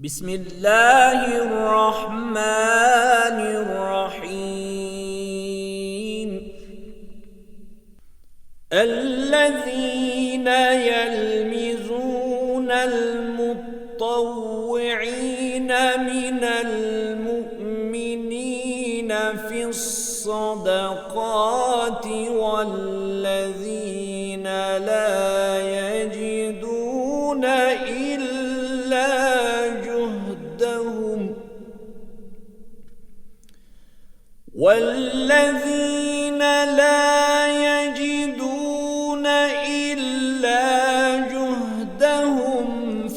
Bismillahirrahmanirrahim. الذين يلمزون المطوعين من المؤمنين في الصدقات والذين لا يجدون إلا جهدهم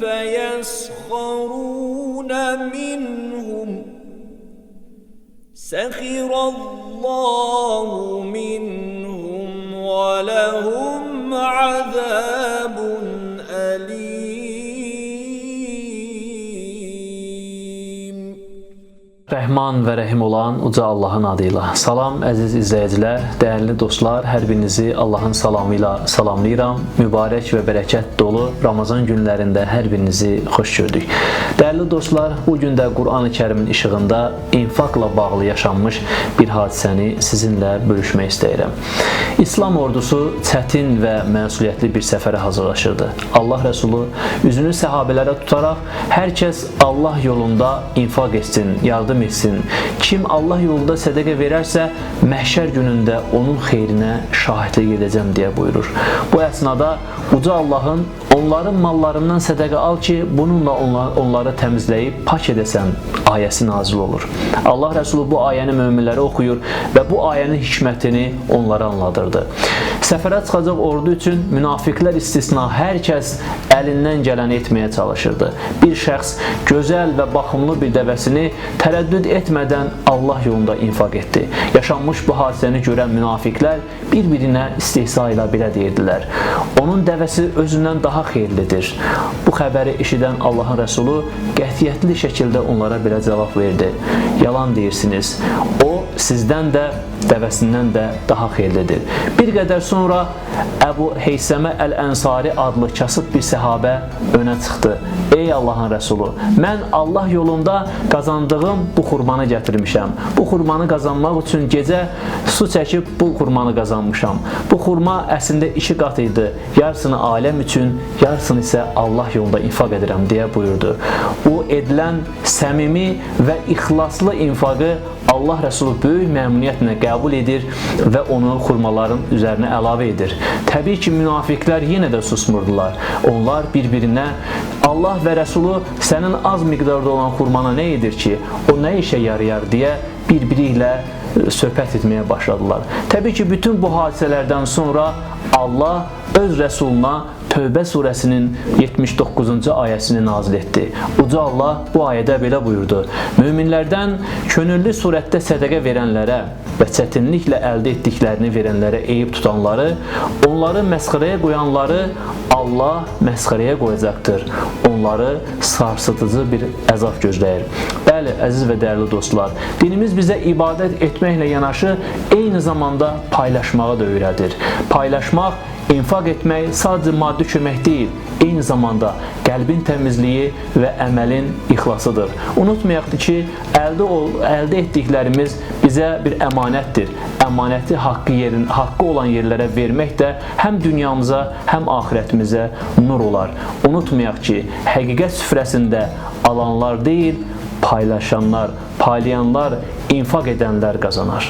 فيسخرون منهم سخر الله منهم ولهم عذاب أليم. Rəhman və Rəhim olan uca Allahın adıyla. Salam əziz izləyicilər, dəyərli dostlar, hər birinizi Allahın salamı ilə salamlayıram. Mübarək və bərəkət dolu Ramazan günlərində hər birinizi xoş gördük. Dəyərli dostlar, bu gün də Qur'an-ı Kərimin işığında infaqla bağlı yaşanmış bir hadisəni sizinlə bölüşmək istəyirəm. İslam ordusu çətin və məsuliyyətli bir səfərə hazırlaşırdı. Allah Rəsulu üzünü səhabələrə tutaraq hər kəs Allah yolunda infaq etsin, yardım etsin. Kim Allah yolunda sədəqə verərsə, məhşər günündə onun xeyrinə şahidlik edəcəm deyə buyurur. Bu əsnada uca Allahın onların mallarından sədəqə al ki, bununla onları təmizləyib pak edəsən ayəsi nazil olur. Allah Rəsulu bu ayəni möminlərə oxuyur və bu ayənin hikmətini onlara anladırdı. Səfərə çıxacaq ordu üçün münafiqlər istisna hər kəs əlindən gələni etməyə çalışırdı. Bir şəxs gözəl və baxımlı bir dəvəsini tərəddüd etmədən Allah yolunda infaq etdi. Yaşanmış bu hadisəni görən münafiqlər bir-birinə istehza ilə belə deyirdilər: onun dəvəsi özündən daha xeyirlidir. Bu xəbəri eşidən Allahın Rəsulu qətiyyətli şəkildə onlara belə cavab verdi: yalan deyirsiniz. O sizdən də, dəvəsindən də daha xeyirlidir. Bir qədər sonra Əbu Heysəmə Əl-Ənsari adlı kasıb bir səhabə önə çıxdı. Ey Allahın Rəsulu, mən Allah yolunda qazandığım bu xurmanı gətirmişəm. Bu xurmanı qazanmaq üçün gecə su çəkib bu xurmanı qazanmışam. Bu xurma əslində 2 qat idi. Yarısını aləm üçün, yarısını isə Allah yolunda infaq edirəm deyə buyurdu. O edilən səmimi və ixlaslı infaqı Allah Rəsulu böyük məmnuniyyətlə qəbul edir və onu xurmaların üzərinə əlavə edir. Təbii ki, münafiqlər yenə də susmurdular. Onlar bir-birinə Allah və Rəsulu sənin az miqdarda olan xurmana nə edir ki, o nə işə yarayar deyə bir-biri ilə söhbət etməyə başladılar. Təbii ki, bütün bu hadisələrdən sonra Allah öz Rəsuluna Tövbə surəsinin 79-cu ayəsini nazil etdi. Uca Allah bu ayədə belə buyurdu: möminlərdən könüllü surətdə sədəqə verənlərə və çətinliklə əldə etdiklərini verənlərə eyib tutanları, onları məsxərəyə qoyanları Allah məsxərəyə qoyacaqdır. Onları sarsıdıcı bir əzab gözləyir. Bəli, əziz və dəyərli dostlar, dinimiz bizə ibadət etməklə yanaşı eyni zamanda paylaşmağı da öyrədir. Paylaşmaq, infaq etmək sadəcə maddi kömək deyil, eyni zamanda qəlbin təmizliyi və əməlin ixlasıdır. Unutmayaq ki, əldə etdiklərimiz bizə bir əmanətdir. Əmanəti haqqı olan yerlərə vermək də həm dünyamıza, həm axirətimizə nur olar. Unutmayaq ki, həqiqət süfrəsində alanlar deyil, paylaşanlar, paylayanlar, infaq edənlər qazanar.